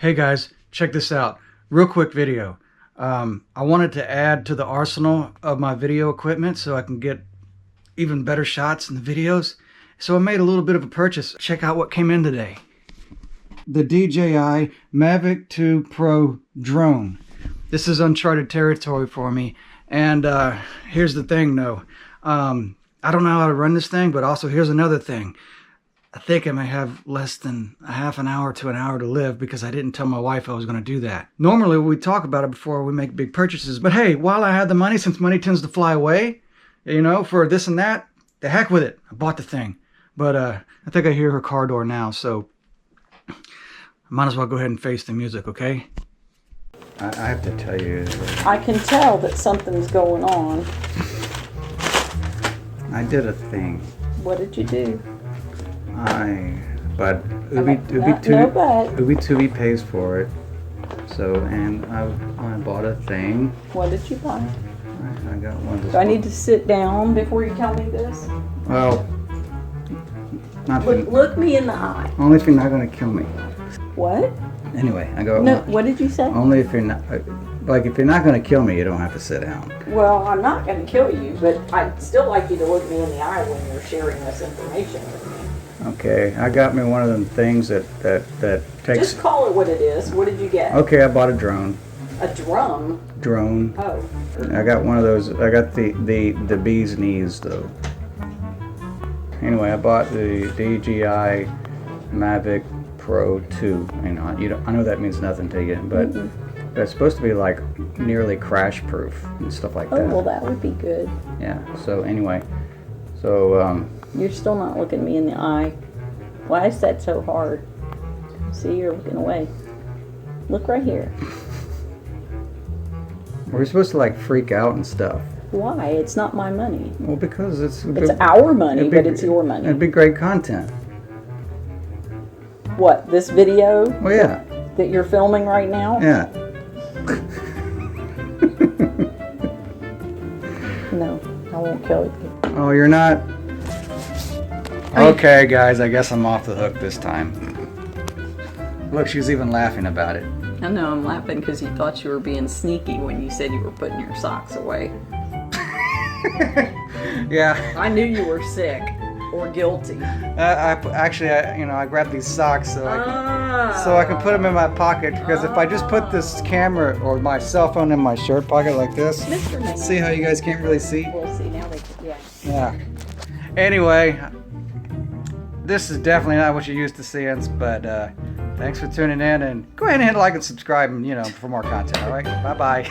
Hey guys, check this out. Real quick video. I wanted to add to the arsenal of my video equipment so I can get even better shots in the videos. So I made a little bit of a purchase. Check out what came in today. The DJI Mavic 2 Pro drone. This is uncharted territory for me. And here's the thing though. I don't know how to run this thing, but also here's another thing. I think I may have less than a half an hour to an hour to live because I didn't tell my wife I was going to do that. Normally we talk about it before we make big purchases, but hey, while I had the money, since money tends to fly away, you know, for this and that, the heck with it. I bought the thing. But I think I hear her car door now, so I might as well go ahead and face the music, okay? I have to tell you. I can tell that something's going on. I did a thing. What did you do? But Tubi pays for it. So, and I bought a thing. What did you buy? I got one. Do I need to sit down before you tell me this? Well, not look me in the eye. Only if you're not going to kill me. What? Anyway, I go. No, what did you say? Only if you're not, like, if you're not going to kill me, you don't have to sit down. Well, I'm not going to kill you, but I'd still like you to look me in the eye when you're sharing this information with me. Okay, I got me one of them things that takes... Just call it what it is. What did you get? Okay, I bought a drone. A drum? Drone. Oh. I got one of those. I got the bee's knees, though. Anyway, I bought the DJI Mavic Pro 2. You know, I know that means nothing to you, but it's supposed to be like nearly crash-proof and stuff like that. Oh, well, that would be good. Yeah. So anyway, so you're still not looking me in the eye. Why is that so hard? See, you're looking away. Look right here. We're supposed to like freak out and stuff. Why? It's not my money. Well, because it's our money, but it's your money. It'd be great content. What, this video? Well, yeah. That you're filming right now? Yeah. No, I won't kill you. Oh, you're not? Okay, guys, I guess I'm off the hook this time. Look, she's even laughing about it. I know, I'm laughing because you thought you were being sneaky when you said you were putting your socks away. Yeah. I knew you were sick or guilty. I grabbed these socks so I can put them in my pocket, because if I just put this camera or my cell phone in my shirt pocket like this, Mr. Man. See how you guys can't really see? We'll see now. Yeah. Yeah. Anyway, this is definitely not what you're used to seeing, but thanks for tuning in, and go ahead and hit like and subscribe, and for more content. All right, bye bye.